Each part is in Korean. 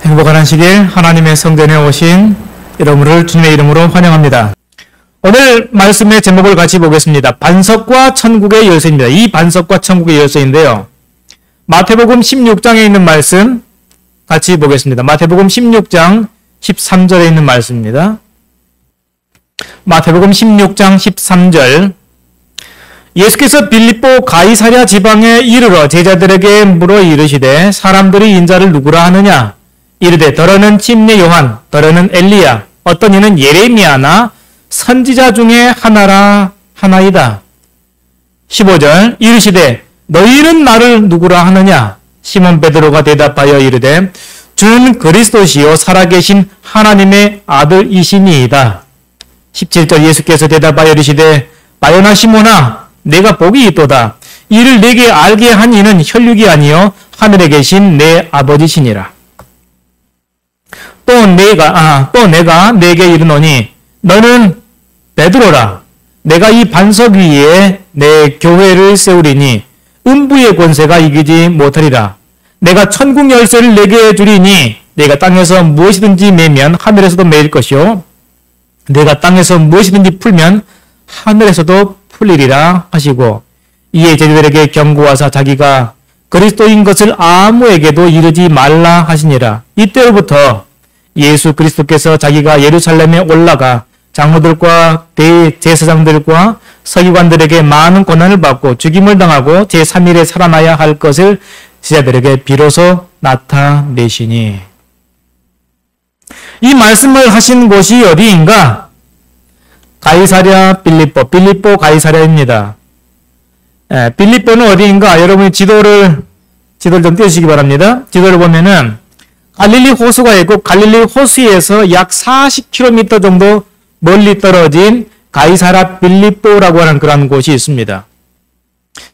행복한 안식일 하나님의 성전에 오신 여러분을 주님의 이름으로 환영합니다. 오늘 말씀의 제목을 같이 보겠습니다. 반석과 천국의 열쇠입니다. 이 반석과 천국의 열쇠인데요. 마태복음 16장에 있는 말씀 같이 보겠습니다. 마태복음 16장 13절에 있는 말씀입니다. 마태복음 16장 13절 예수께서 빌립보 가이사랴 지방에 이르러 제자들에게 물어 이르시되 사람들이 인자를 누구라 하느냐? 이르되 더러는 침례 요한, 더러는 엘리야, 어떤 이는 예레미야나 선지자 중에 하나이다. 15절 이르시되 너희는 나를 누구라 하느냐? 시몬 베드로가 대답하여 이르되 주는 그리스도시요 살아계신 하나님의 아들이시니이다. 17절 예수께서 대답하여 이르시되 바요나 시몬아 내가 복이 있도다. 이를 내게 알게 한 이는 혈육이 아니요 하늘에 계신 내 아버지시니라. 또 내가 내게 이르노니 너는 베드로라. 내가 이 반석 위에 내 교회를 세우리니 음부의 권세가 이기지 못하리라. 내가 천국 열쇠를 내게 주리니 내가 땅에서 무엇이든지 매면 하늘에서도 매일 것이요 내가 땅에서 무엇이든지 풀면 하늘에서도 풀리리라 하시고 이에 제자들에게 경고하사 자기가 그리스도인 것을 아무에게도 이르지 말라 하시니라. 이때로부터 예수 그리스도께서 자기가 예루살렘에 올라가 장로들과 대제사장들과 서기관들에게 많은 고난을 받고 죽임을 당하고 제3일에 살아나야 할 것을 제자들에게 비로소 나타내시니. 이 말씀을 하신 곳이 어디인가? 가이사랴 빌립보 가이사랴입니다. 빌립보는 어디인가? 여러분이 지도를 좀 띄우시기 바랍니다. 지도를 보면은 갈릴리 호수가 있고 갈릴리 호수에서 약 40km 정도 멀리 떨어진 가이사랴 빌립보라고 하는 그런 곳이 있습니다.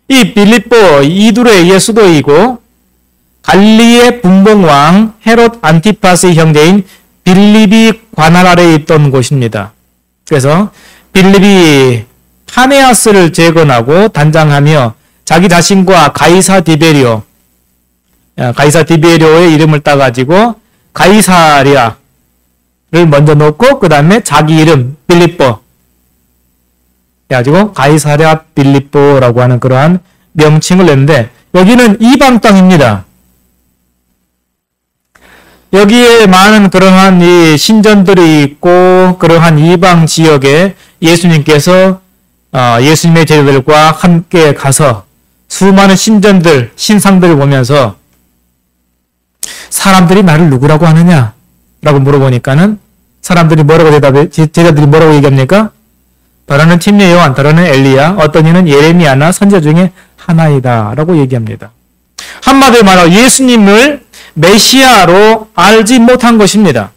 이 빌립보 이두레의 수도이고 갈릴리의 분봉왕 헤롯 안티파스의 형제인 빌립이 관할 아래에 있던 곳입니다. 그래서 빌립이 파네아스를 재건하고 단장하며 자기 자신과 가이사 디베리오의 이름을 따가지고 가이사랴를 먼저 놓고 그 다음에 자기 이름 빌립보 해가지고 가이사랴 빌립보라고 하는 그러한 명칭을 냈는데 여기는 이방 땅입니다. 여기에 많은 그러한 이 신전들이 있고 그러한 이방 지역에 예수님께서 예수님의 제자들과 함께 가서 수많은 신상들을 보면서 사람들이 나를 누구라고 하느냐? 라고 물어보니까는 사람들이 제자들이 뭐라고 얘기합니까? 더러는 침례 요한, 더러는 엘리야, 어떤 이는 예레미야나 선지자 중에 하나이다. 라고 얘기합니다. 한마디로 말하면 예수님을 메시아로 알지 못한 것입니다.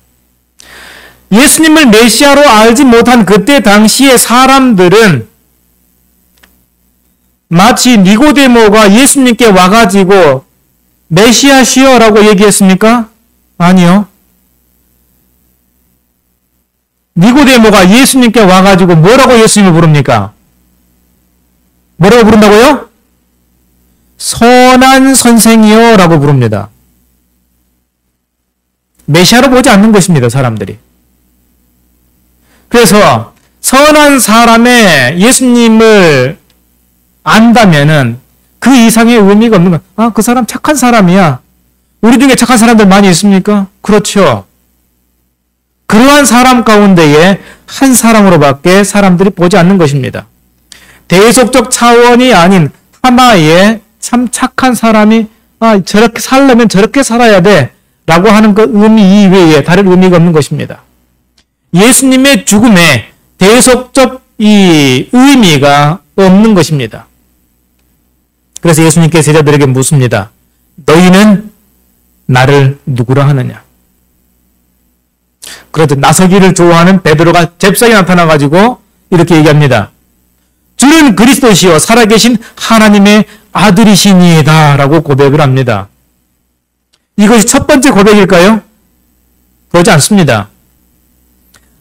예수님을 메시아로 알지 못한 그때 당시의 사람들은 마치 니고데모가 예수님께 와가지고 메시아시여 라고 얘기했습니까? 아니요. 니고데모가 예수님께 와가지고 뭐라고 예수님을 부릅니까? 뭐라고 부른다고요? 선한 선생이여 라고 부릅니다. 메시아로 보지 않는 것입니다, 사람들이. 그래서 선한 사람의 예수님을 안다면은 그 이상의 의미가 없는 거야. 그 사람 착한 사람이야. 우리 중에 착한 사람들 많이 있습니까? 그렇죠. 그러한 사람 가운데에 한 사람으로밖에 사람들이 보지 않는 것입니다. 대속적 차원이 아닌 하나의 참 착한 사람이 저렇게 살려면 저렇게 살아야 돼 라고 하는 그 의미 이외에 다른 의미가 없는 것입니다. 예수님의 죽음에 대속적 이 의미가 없는 것입니다. 그래서 예수님께서 제자들에게 묻습니다. 너희는 나를 누구라 하느냐? 그래도 나서기를 좋아하는 베드로가 잽싸게 나타나가지고 이렇게 얘기합니다. 주는 그리스도시요 살아계신 하나님의 아들이시니이다 라고 고백을 합니다. 이것이 첫 번째 고백일까요? 그러지 않습니다.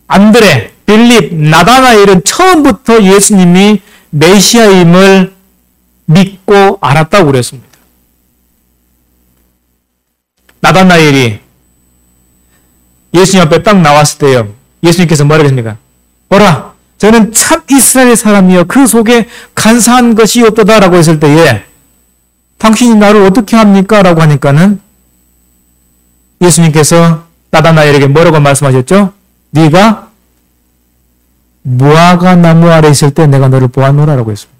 안드레, 빌립, 나다나엘은 처음부터 예수님이 메시아임을 믿고 알았다고 그랬습니다. 나다나엘이 예수님 앞에 딱 나왔을 때요. 예수님께서 뭐라고 했습니까? 보라, 저는 참 이스라엘 사람이요. 그 속에 간사한 것이 없도다라고 했을 때에 당신이 나를 어떻게 합니까? 라고 하니까는 예수님께서 나다나엘에게 뭐라고 말씀하셨죠? 네가 무화과 나무 아래 있을 때 내가 너를 보았노라라고 했습니다.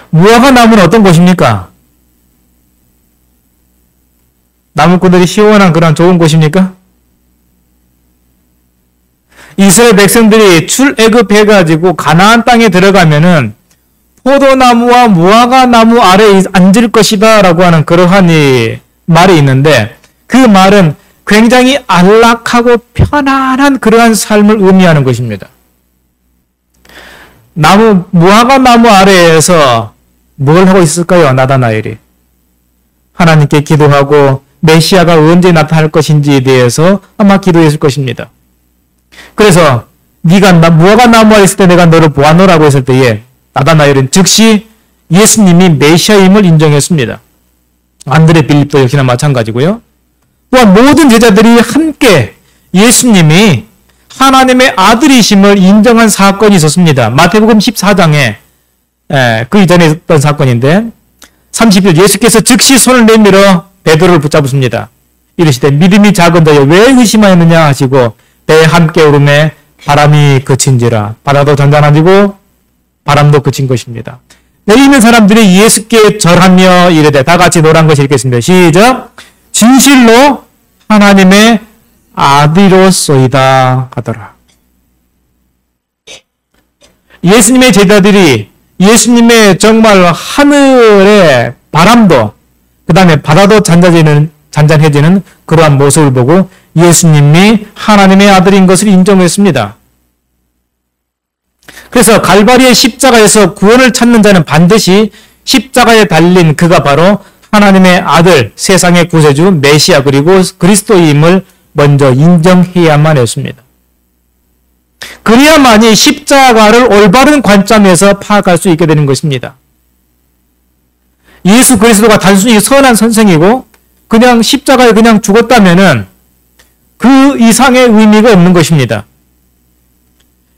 무화과 나무는 어떤 곳입니까? 나무꾼들이 시원한 그런 좋은 곳입니까? 이스라엘 백성들이 출애굽해가지고 가나안 땅에 들어가면은 포도나무와 무화과 나무 아래에 앉을 것이다 라고 하는 그러한 이 말이 있는데 그 말은 굉장히 안락하고 편안한 그러한 삶을 의미하는 것입니다. 무화과 나무 아래에서 뭘 하고 있을까요? 나다나엘이. 하나님께 기도하고 메시아가 언제 나타날 것인지에 대해서 아마 기도했을 것입니다. 그래서 네가 무화과 나무 아래 있을 때 내가 너를 보았노라고 했을 때에 나다나엘은 즉시 예수님이 메시아임을 인정했습니다. 안드레 빌립도 역시나 마찬가지고요. 또한 모든 제자들이 함께 예수님이 하나님의 아들이심을 인정한 사건이 있었습니다. 마태복음 14장에 그 이전에 있었던 사건인데 30절 예수께서 즉시 손을 내밀어 베드로를 붙잡으십니다. 이르시되 믿음이 작은 너여 왜 의심하였느냐 하시고 배에 함께 오름에 바람이 그친지라. 바다도 잔잔해지고 바람도 그친 것입니다. 내리 있는 사람들이 예수께 절하며 이르되 다 같이 노란 것을 읽겠습니다. 시작. 진실로 하나님의 아들이로소이다 하더라. 예수님의 제자들이 예수님의 정말 하늘의 바람도 그 다음에 바다도 잔잔해지는 그러한 모습을 보고 예수님이 하나님의 아들인 것을 인정했습니다. 그래서 갈바리의 십자가에서 구원을 찾는 자는 반드시 십자가에 달린 그가 바로 하나님의 아들, 세상의 구세주, 메시아 그리고 그리스도임을 먼저 인정해야만 했습니다. 그래야만이 십자가를 올바른 관점에서 파악할 수 있게 되는 것입니다. 예수 그리스도가 단순히 선한 선생이고 그냥 십자가에 그냥 죽었다면은 그 이상의 의미가 없는 것입니다.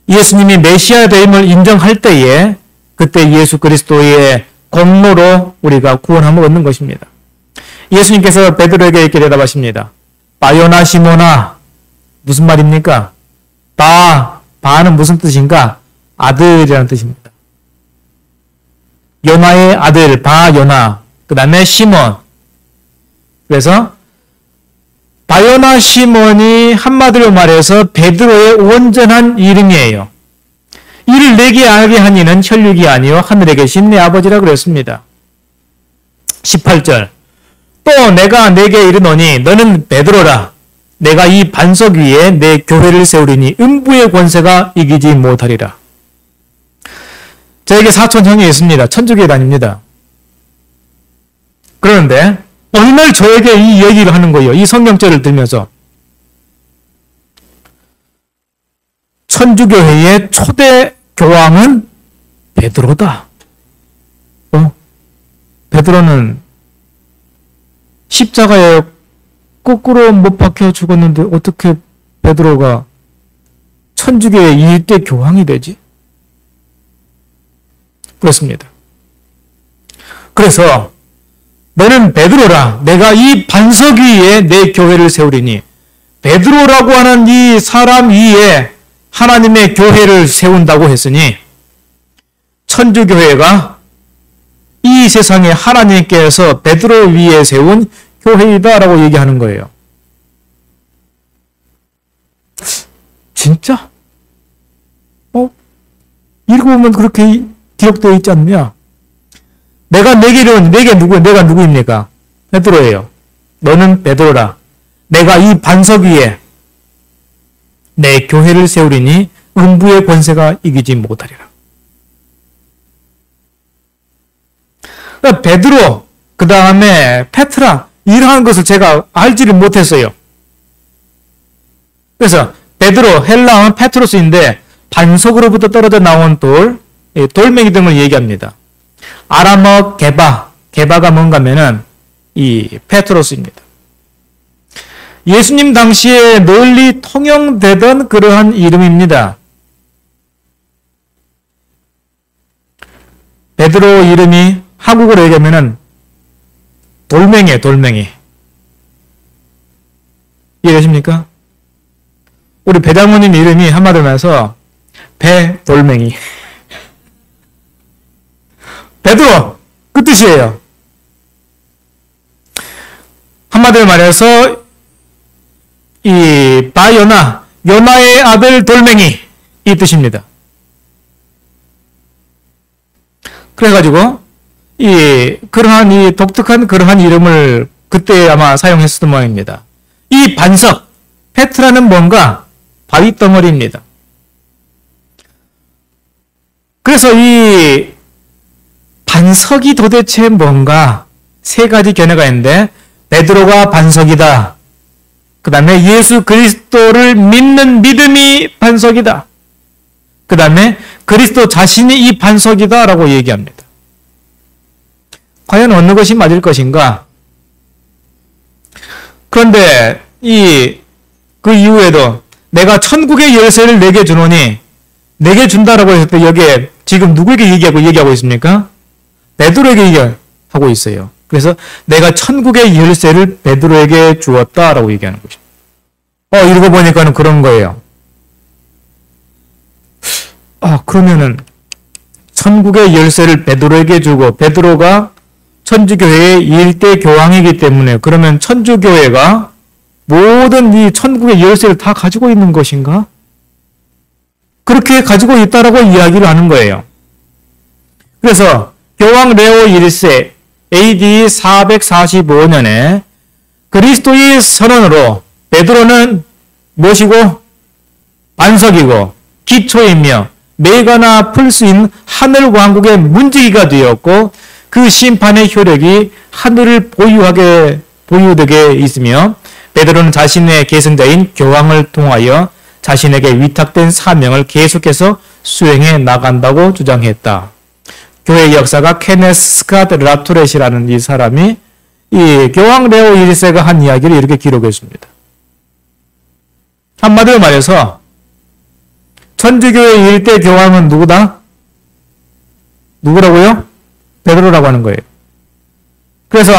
예수님이 메시아 되임을 인정할 때에 그때 예수 그리스도의 공로로 우리가 구원함을 얻는 것입니다. 예수님께서 베드로에게 이렇게 대답하십니다. 바요나 시모나 무슨 말입니까? 바는 무슨 뜻인가? 아들이라는 뜻입니다. 요나의 아들 바요나 그 다음에 시몬. 그래서 바요나 시몬이 한마디로 말해서 베드로의 온전한 이름이에요. 이를 내게 알게 한 이는 혈육이 아니요 하늘에 계신 내 아버지라 그랬습니다. 18절 또 내가 내게 이르노니 너는 베드로라. 내가 이 반석 위에 내 교회를 세우리니 음부의 권세가 이기지 못하리라. 저에게 사촌 형이 있습니다. 천주교에 다닙니다. 그런데 어느 날 저에게 이 얘기를 하는 거예요. 이 성경절을 들면서 천주교회의 초대 교황은 베드로다. 베드로는 십자가에 거꾸로 못 박혀 죽었는데 어떻게 베드로가 천주교의 일대 교황이 되지? 그렇습니다. 그래서 너는 베드로라. 내가 이 반석 위에 내 교회를 세우리니 베드로라고 하는 이 사람 위에 하나님의 교회를 세운다고 했으니 천주교회가 이 세상에 하나님께서 베드로 위에 세운 교회이다라고 얘기하는 거예요. 진짜? 읽어보면 그렇게 기록되어 있지 않느냐? 내가 내가 누구입니까? 베드로예요. 너는 베드로라. 내가 이 반석 위에 내 교회를 세우리니 음부의 권세가 이기지 못하리라. 그러니까 베드로, 그 다음에 페트라, 이러한 것을 제가 알지를 못했어요. 그래서 베드로, 헬라어는 페트로스인데 반석으로부터 떨어져 나온 돌멩이 등을 얘기합니다. 아람어 게바가 뭔가 하면은 이 페트로스입니다. 예수님 당시에 널리 통용되던 그러한 이름입니다. 베드로 이름이 한국어로 얘기하면은 돌멩이에요, 돌멩이. 이해되십니까? 우리 배장모님 이름이 한마디로 해서 배돌멩이. 베드로, 그 뜻이에요. 한마디로 말해서 이 바요나, 요나의 아들 돌멩이 이 뜻입니다. 그래가지고 그러한 이 독특한 그러한 이름을 그때 아마 사용했었던 모양입니다. 이 반석, 페트라는 뭔가 바위 덩어리입니다. 그래서 이 반석이 도대체 뭔가 세 가지 견해가 있는데 베드로가 반석이다. 그 다음에 예수 그리스도를 믿는 믿음이 반석이다. 그 다음에 그리스도 자신이 이 반석이다 라고 얘기합니다. 과연 어느 것이 맞을 것인가? 그런데 그 이후에도 내가 천국의 열쇠를 내게 주노니 내게 준다라고 했을 때 여기에 지금 누구에게 얘기하고 있습니까? 베드로에게 얘기하고 있어요. 그래서 내가 천국의 열쇠를 베드로에게 주었다라고 얘기하는 것입니다. 읽어보니까는 그런 거예요. 그러면은 천국의 열쇠를 베드로에게 주고 베드로가 천주교회의 일대 교황이기 때문에 그러면 천주교회가 모든 이 천국의 열쇠를 다 가지고 있는 것인가? 그렇게 가지고 있다라고 이야기를 하는 거예요. 그래서 교황 레오 1세 AD 445년에 그리스도의 선언으로 베드로는 무엇이고 반석이고 기초이며 매거나 풀 수 있는 하늘 왕국의 문지기가 되었고 그 심판의 효력이 하늘을 보유되게 있으며 베드로는 자신의 계승자인 교황을 통하여 자신에게 위탁된 사명을 계속해서 수행해 나간다고 주장했다. 교회 역사가 케네스 스캇 라투렛이라는 이 사람이 이 교황 레오 1세가 한 이야기를 이렇게 기록했습니다. 한마디로 말해서 천주교의 일대 교황은 누구다? 누구라고요? 베드로라고 하는 거예요. 그래서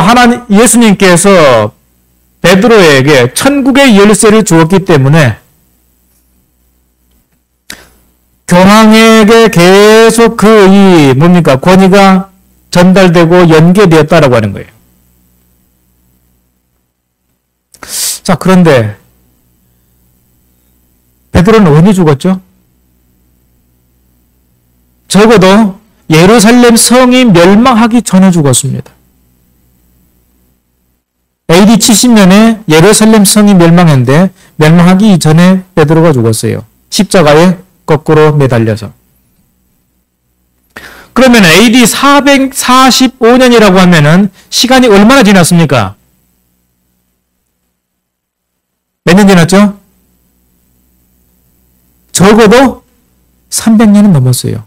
예수님께서 베드로에게 천국의 열쇠를 주었기 때문에 교황에게 계속 권위가 전달되고 연계되었다라고 하는 거예요. 자, 그런데 베드로는 언제 죽었죠? 적어도 예루살렘 성이 멸망하기 전에 죽었습니다. AD 70년에 예루살렘 성이 멸망했는데 멸망하기 이전에 베드로가 죽었어요. 십자가에 거꾸로 매달려서. 그러면 AD 445년이라고 하면은 시간이 얼마나 지났습니까? 몇 년 지났죠? 적어도 300년은 넘었어요.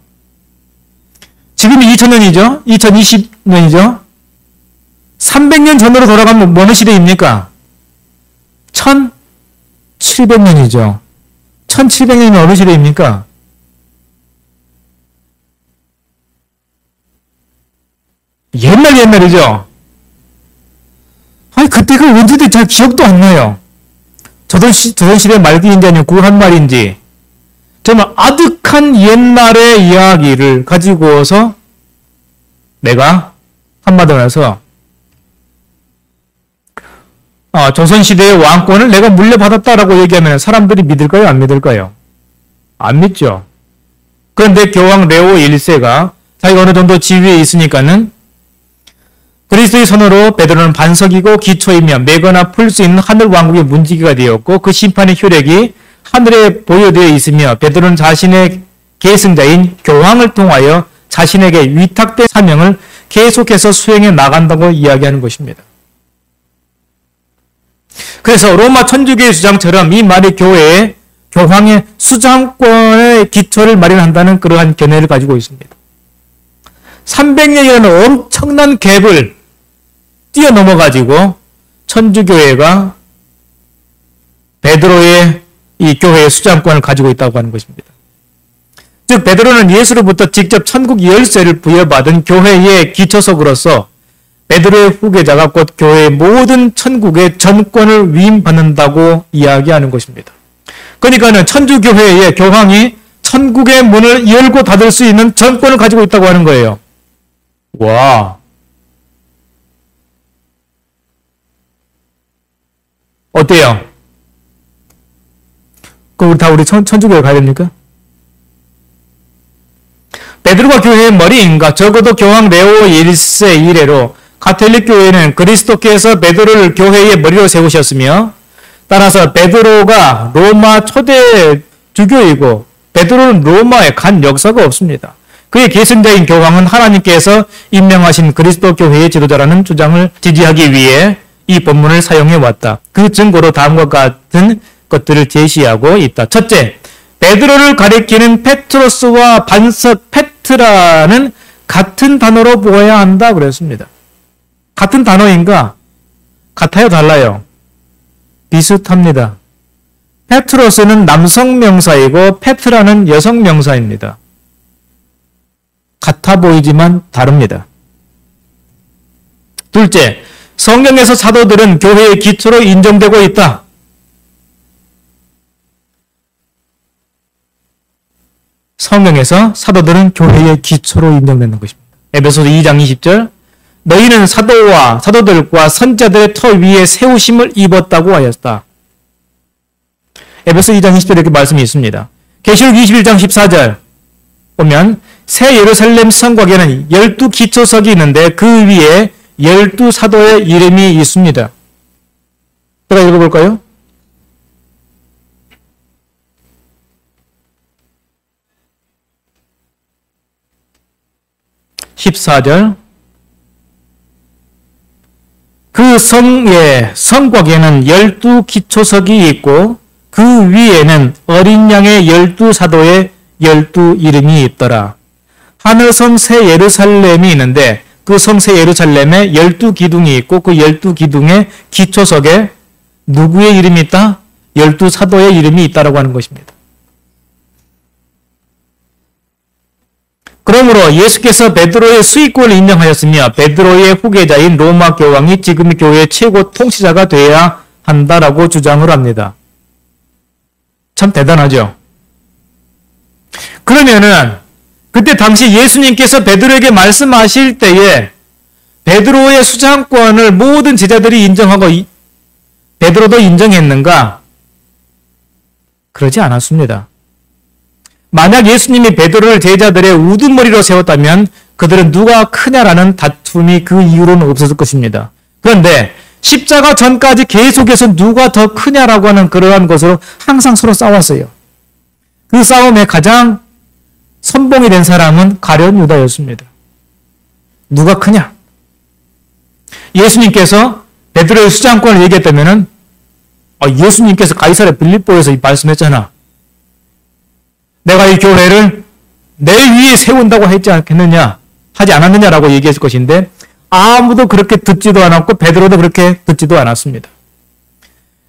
지금이 2000년이죠? 2020년이죠? 300년 전으로 돌아가면 어느 시대입니까? 1700년이죠. 1700년이 어느 시대입니까? 옛날이죠? 아니, 그때가 언제인지 잘 기억도 안 나요. 조선시대 말기인지 아니면 구한 말인지, 정말 아득한 옛날의 이야기를 가지고서 내가 한마디로 해서 조선시대의 왕권을 내가 물려받았다라고 얘기하면 사람들이 믿을까요? 안 믿을까요? 안 믿죠. 그런데 교황 레오 1세가 자기가 어느 정도 지위에 있으니까는 그리스도의 손으로 베드로는 반석이고 기초이며 매거나 풀 수 있는 하늘 왕국의 문지기가 되었고 그 심판의 효력이 하늘에 보여되어 있으며 베드로는 자신의 계승자인 교황을 통하여 자신에게 위탁된 사명을 계속해서 수행해 나간다고 이야기하는 것입니다. 그래서 로마 천주교의 주장처럼 이 말이 교회의 교황의 수장권의 기초를 마련한다는 그러한 견해를 가지고 있습니다. 300년이라는 엄청난 갭을 뛰어넘어가지고 천주교회가 베드로의 이 교회의 수장권을 가지고 있다고 하는 것입니다. 즉 베드로는 예수로부터 직접 천국 열쇠를 부여받은 교회의 기초석으로서 베드로의 후계자가 곧 교회의 모든 천국의 전권을 위임받는다고 이야기하는 것입니다. 그러니까는 천주교회의 교황이 천국의 문을 열고 닫을 수 있는 전권을 가지고 있다고 하는 거예요. 와. 어때요? 그럼 우리 천주교회 가야 됩니까? 베드로가 교회의 머리인가? 적어도 교황 레오 1세 이래로 가톨릭 교회는 그리스도께서 베드로를 교회의 머리로 세우셨으며 따라서 베드로가 로마 초대 주교이고 베드로는 로마에 간 역사가 없습니다. 그의 계승자인 교황은 하나님께서 임명하신 그리스도 교회의 지도자라는 주장을 지지하기 위해 이 본문을 사용해 왔다. 그 증거로 다음과 같은 것들을 제시하고 있다. 첫째, 베드로를 가리키는 페트로스와 반석 페트라는 같은 단어로 보아야 한다 그랬습니다. 같은 단어인가? 같아요, 달라요? 비슷합니다. 페트로스는 남성 명사이고 페트라는 여성 명사입니다. 같아 보이지만 다릅니다. 둘째, 성경에서 사도들은 교회의 기초로 인정되고 있다. 성경에서 사도들은 교회의 기초로 인정되는 것입니다. 에베소서 2장 20절 너희는 사도들과 선자들의 터 위에 세우심을 입었다고 하였다. 에베소 2장 20절에 이렇게 말씀이 있습니다. 계시록 21장 14절 보면 새 예루살렘 성곽에는 12 기초석이 있는데 그 위에 12 사도의 이름이 있습니다. 제가 읽어볼까요? (14절) 그 성곽에는 12 기초석이 있고 그 위에는 어린 양의 12 사도의 12 이름이 있더라. 하늘섬 새 예루살렘이 있는데 그 섬 새 예루살렘에 12 기둥이 있고 그 12 기둥의 기초석에 누구의 이름이 있다? 12 사도의 이름이 있다라고 하는 것입니다. 그러므로 예수께서 베드로의 수익권을 인정하였으며 베드로의 후계자인 로마 교황이 지금 교회의 최고 통치자가 되어야 한다라고 주장을 합니다. 참 대단하죠? 그러면은 그때 당시 예수님께서 베드로에게 말씀하실 때에 베드로의 수장권을 모든 제자들이 인정하고 베드로도 인정했는가? 그러지 않았습니다. 만약 예수님이 베드로를 제자들의 우두머리로 세웠다면 그들은 누가 크냐라는 다툼이 그 이후로는 없었을 것입니다. 그런데 십자가 전까지 계속해서 누가 더 크냐라고 하는 그러한 것으로 항상 서로 싸웠어요. 그 싸움에 가장 선봉이 된 사람은 가룟 유다였습니다. 누가 크냐? 예수님께서 베드로의 수장권을 얘기했다면은 예수님께서 가이사랴 빌립보에서 말씀했잖아. 내가 이 교회를 내 위에 세운다고 했지 않겠느냐, 하지 않았느냐라고 얘기했을 것인데 아무도 그렇게 듣지도 않았고 베드로도 그렇게 듣지도 않았습니다.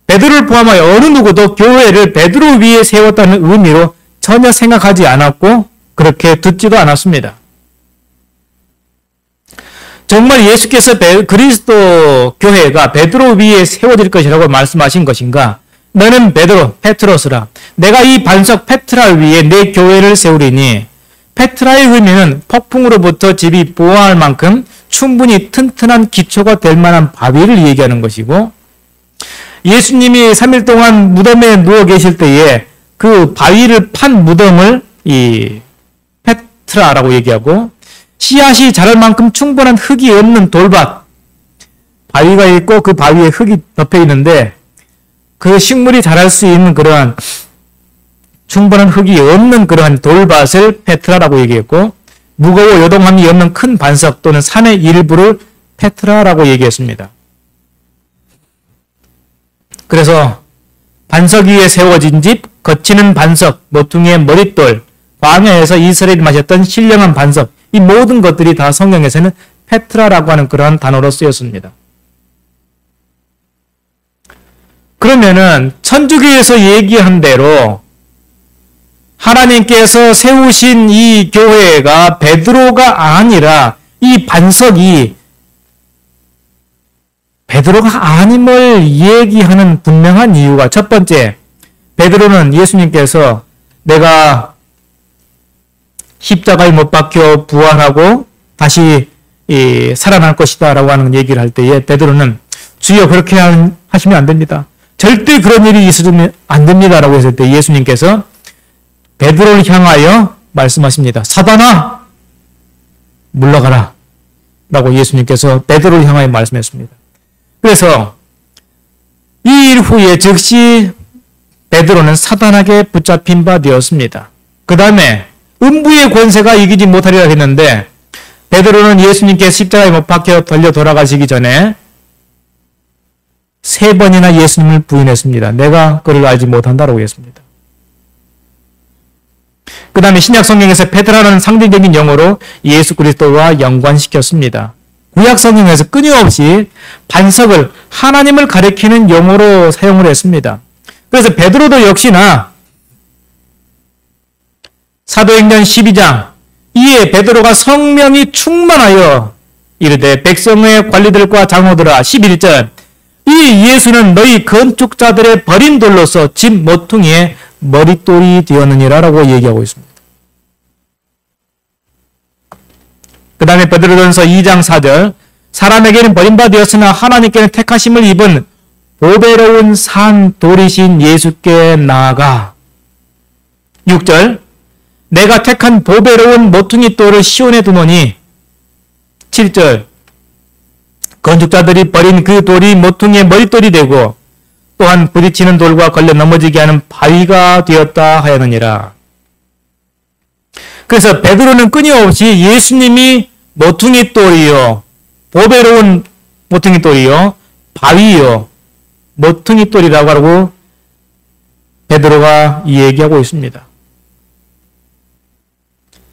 베드로를 포함하여 어느 누구도 교회를 베드로 위에 세웠다는 의미로 전혀 생각하지 않았고 그렇게 듣지도 않았습니다. 정말 예수께서 그리스도 교회가 베드로 위에 세워질 것이라고 말씀하신 것인가? 너는 베드로, 페트로스라. 내가 이 반석 페트라 위에 내 교회를 세우리니 페트라의 의미는 폭풍으로부터 집이 보호할 만큼 충분히 튼튼한 기초가 될 만한 바위를 얘기하는 것이고 예수님이 3일 동안 무덤에 누워 계실 때에 그 바위를 판 무덤을 이 페트라라고 얘기하고 씨앗이 자랄 만큼 충분한 흙이 없는 돌밭 바위가 있고 그 바위에 흙이 덮여 있는데 그 식물이 자랄 수 있는 그러한 충분한 흙이 없는 그러한 돌밭을 페트라라고 얘기했고 무거워 요동함이 없는 큰 반석 또는 산의 일부를 페트라라고 얘기했습니다. 그래서 반석 위에 세워진 집, 거치는 반석, 모퉁이의 머릿돌, 광야에서 이스라엘이 마셨던 신령한 반석, 이 모든 것들이 다 성경에서는 페트라라고 하는 그러한 단어로 쓰였습니다. 그러면은 천주교에서 얘기한 대로 하나님께서 세우신 이 교회가 베드로가 아니라 이 반석이 베드로가 아님을 얘기하는 분명한 이유가, 첫 번째, 베드로는 예수님께서 내가 십자가에 못 박혀 부활하고 다시 살아날 것이다 라고 하는 얘기를 할 때에 베드로는 주여 그렇게 하시면 안 됩니다. 절대 그런 일이 있어주면 안 됩니다 라고 했을 때 예수님께서 베드로를 향하여 말씀하십니다. 사단아 물러가라 라고 예수님께서 베드로를 향하여 말씀했습니다. 그래서 이 일 후에 즉시 베드로는 사단에게 붙잡힌 바 되었습니다. 그 다음에 음부의 권세가 이기지 못하리라 했는데 베드로는 예수님께 십자가에 못 박혀 돌려 돌아가시기 전에 3번이나 예수님을 부인했습니다. 내가 그를 알지 못한다라고 했습니다. 그 다음에 신약 성경에서 페드라는 상징적인 용어로 예수 그리스도와 연관시켰습니다. 구약 성경에서 끊임없이 반석을 하나님을 가리키는 용어로 사용을 했습니다. 그래서 베드로도 역시나 사도행전 12장 이에 베드로가 성령이 충만하여 이르되 백성의 관리들과 장로들아 11절 이 예수는 너희 건축자들의 버린 돌로서 집 모퉁이의 머릿돌이 되었느니라 라고 얘기하고 있습니다. 그 다음에 베드로전서 2장 4절 사람에게는 버림받았으나 하나님께는 택하심을 입은 보배로운 산 돌이신 예수께 나아가 6절 내가 택한 보배로운 모퉁이 돌을 시온에 두노니 7절 건축자들이 버린 그 돌이 모퉁이의 머릿돌이 되고 또한 부딪히는 돌과 걸려 넘어지게 하는 바위가 되었다 하였느니라. 그래서 베드로는 끊임없이 예수님이 모퉁이 돌이요 보배로운 모퉁이 돌이요 바위요 모퉁이 돌이라고 하고 베드로가 얘기하고 있습니다.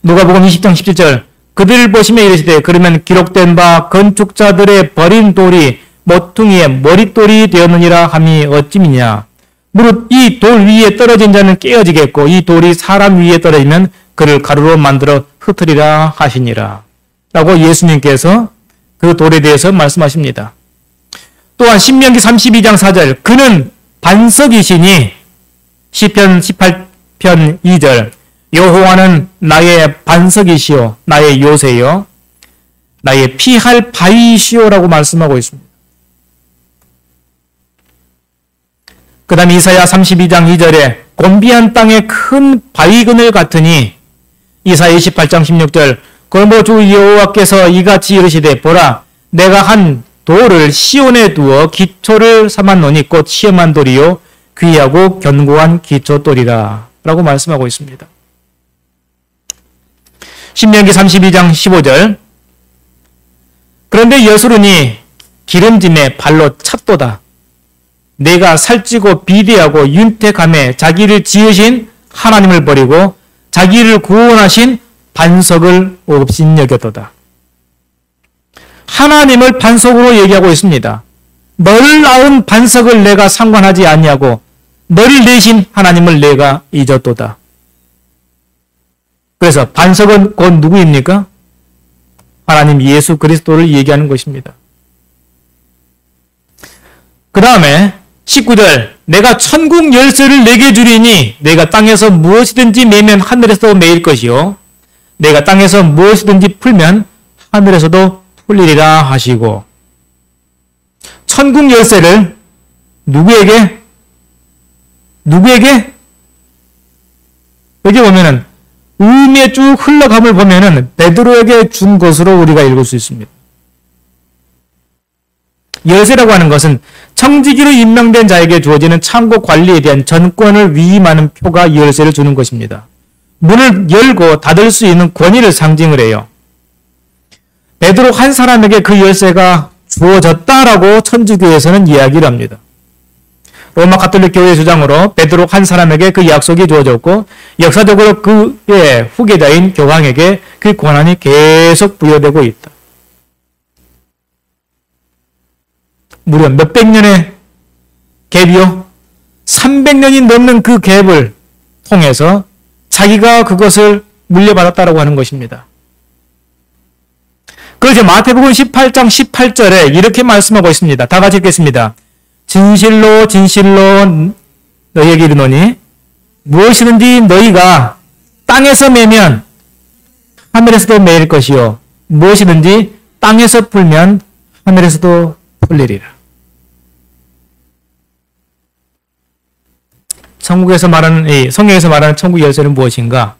누가복음 20장 17절 그들을 보시며 이르시되 그러면 기록된 바 건축자들의 버린 돌이 모퉁이의 머릿돌이 되었느니라 함이 어찌미냐. 무릇 이 돌 위에 떨어진 자는 깨어지겠고 이 돌이 사람 위에 떨어지면 그를 가루로 만들어 흩으리라 하시니라. 라고 예수님께서 그 돌에 대해서 말씀하십니다. 또한 신명기 32장 4절 그는 반석이시니 시편 18편 2절 여호와는 나의 반석이시오 나의 요새요 나의 피할 바위시오라고 말씀하고 있습니다. 그 다음 이사야 32장 2절에 곤비한 땅에 큰 바위그늘 같으니 이사야 28장 16절 골모주 여호와께서 이같이 이르시되 보라 내가 한 돌을 시온에 두어 기초를 삼았노니 곧 시험한 돌이요 귀하고 견고한 기초돌이라 라고 말씀하고 있습니다. 신명기 32장 15절 그런데 여수론이 기름짐에 발로 찼도다. 내가 살찌고 비대하고 윤택함에 자기를 지으신 하나님을 버리고 자기를 구원하신 반석을 업신여겼도다. 하나님을 반석으로 얘기하고 있습니다. 너를 낳은 반석을 내가 상관하지 아니하고 너를 내신 하나님을 내가 잊었도다. 그래서 반석은 곧 누구입니까? 하나님 예수 그리스도를 얘기하는 것입니다. 그 다음에 19절 내가 천국 열쇠를 내게 주리니 내가 땅에서 무엇이든지 매면 하늘에서도 매일 것이요 내가 땅에서 무엇이든지 풀면 하늘에서도 풀리리라 하시고 천국 열쇠를 누구에게? 여기 보면은 음에 쭉 흘러감을 보면은 베드로에게 준 것으로 우리가 읽을 수 있습니다. 열쇠라고 하는 것은 청지기로 임명된 자에게 주어지는 창고 관리에 대한 전권을 위임하는 표가 열쇠를 주는 것입니다. 문을 열고 닫을 수 있는 권위를 상징을 해요. 베드로 한 사람에게 그 열쇠가 주어졌다라고 천주교에서는 이야기를 합니다. 로마 가톨릭 교회 주장으로 베드로 한 사람에게 그 약속이 주어졌고 역사적으로 그의 후계자인 교황에게 그 권한이 계속 부여되고 있다. 무려 몇백 년의 갭이요? 300년이 넘는 그 갭을 통해서 자기가 그것을 물려받았다라고 하는 것입니다. 그래서 마태복음 18장 18절에 이렇게 말씀하고 있습니다. 다 같이 읽겠습니다. 진실로 진실로 너희에게 이르노니 무엇이든지 너희가 땅에서 매면 하늘에서도 매일 것이요 무엇이든지 땅에서 풀면 하늘에서도 풀리리라. 성경에서 말하는 천국 열쇠는 무엇인가?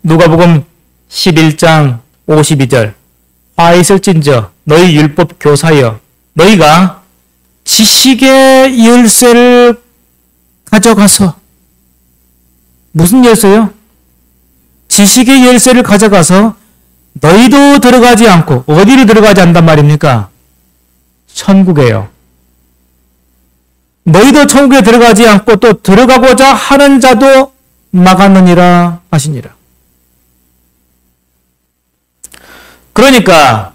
누가복음 11장 52절 화 있을진저 너희 율법 교사여 너희가 지식의 열쇠를 가져가서 무슨 열쇠요? 지식의 열쇠를 가져가서 너희도 들어가지 않고 어디로 들어가지 않단 말입니까? 천국에요. 너희도 천국에 들어가지 않고 또 들어가고자 하는 자도 막았느니라 하시니라. 그러니까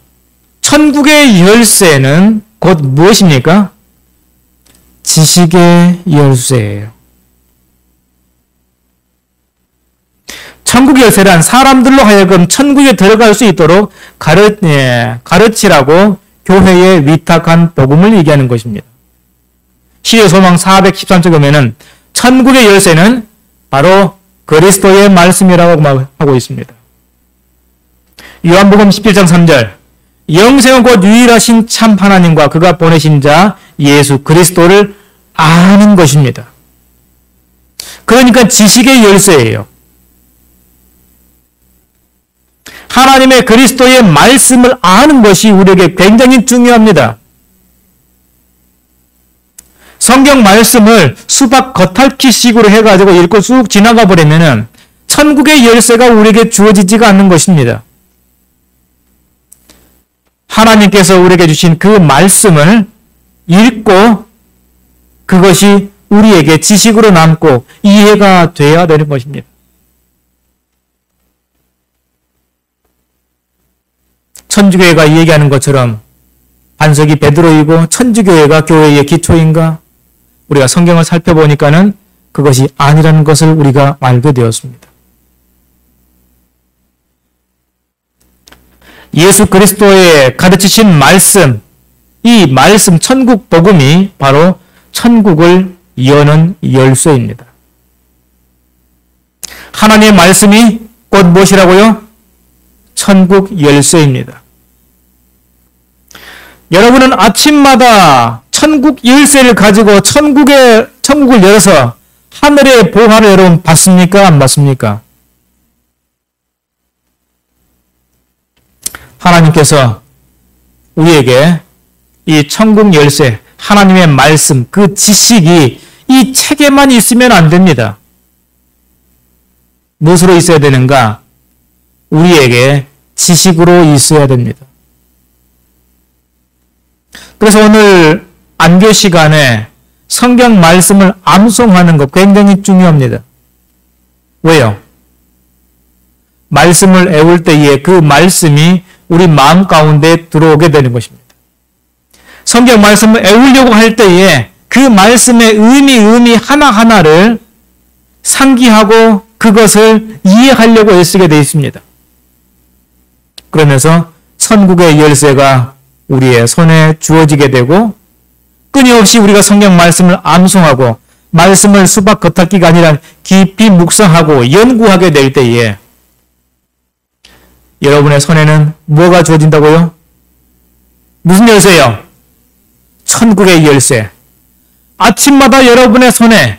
천국의 열쇠는 곧 무엇입니까? 지식의 열쇠예요. 천국의 열쇠란 사람들로 하여금 천국에 들어갈 수 있도록 가르치라고 교회에 위탁한 복음을 얘기하는 것입니다. 시대소망 413쪽 보면은 천국의 열쇠는 바로 그리스도의 말씀이라고 하고 있습니다. 요한복음 17장 3절 영생은 곧 유일하신 참 하나님과 그가 보내신 자 예수 그리스도를 아는 것입니다. 그러니까 지식의 열쇠예요. 하나님의 그리스도의 말씀을 아는 것이 우리에게 굉장히 중요합니다. 성경 말씀을 수박 겉핥기식으로 해가지고 읽고 쑥 지나가 버리면은 천국의 열쇠가 우리에게 주어지지가 않는 것입니다. 하나님께서 우리에게 주신 그 말씀을 읽고 그것이 우리에게 지식으로 남고 이해가 되어야 되는 것입니다. 천주교회가 얘기하는 것처럼 반석이 베드로이고 천주교회가 교회의 기초인가? 우리가 성경을 살펴보니까는 그것이 아니라는 것을 우리가 알게 되었습니다. 예수 그리스도의 가르치신 말씀, 이 말씀 천국 복음이 바로 천국을 여는 열쇠입니다. 하나님의 말씀이 곧 무엇이라고요? 천국 열쇠입니다. 여러분은 아침마다 천국 열쇠를 가지고 천국을 열어서 하늘의 보화를 여러분 받습니까? 안 받습니까? 하나님께서 우리에게 이 천국 열쇠, 하나님의 말씀, 그 지식이 이 책에만 있으면 안 됩니다. 무엇으로 있어야 되는가? 우리에게 지식으로 있어야 됩니다. 그래서 오늘 안교 시간에 성경 말씀을 암송하는 것 굉장히 중요합니다. 왜요? 말씀을 애울 때에 그 말씀이 우리 마음 가운데 들어오게 되는 것입니다. 성경 말씀을 애우려고 할 때에 그 말씀의 의미 하나하나를 상기하고 그것을 이해하려고 애쓰게 되어 있습니다. 그러면서 천국의 열쇠가 우리의 손에 주어지게 되고 끊임없이 우리가 성경 말씀을 암송하고 말씀을 수박 겉핥기가 아니라 깊이 묵상하고 연구하게 될 때에 여러분의 손에는 뭐가 주어진다고요? 무슨 열쇠요? 천국의 열쇠. 아침마다 여러분의 손에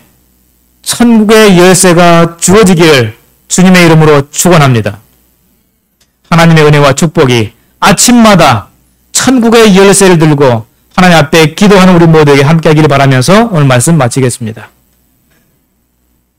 천국의 열쇠가 주어지기를 주님의 이름으로 축원합니다. 하나님의 은혜와 축복이 아침마다 천국의 열쇠를 들고 하나님 앞에 기도하는 우리 모두에게 함께하기를 바라면서 오늘 말씀 마치겠습니다.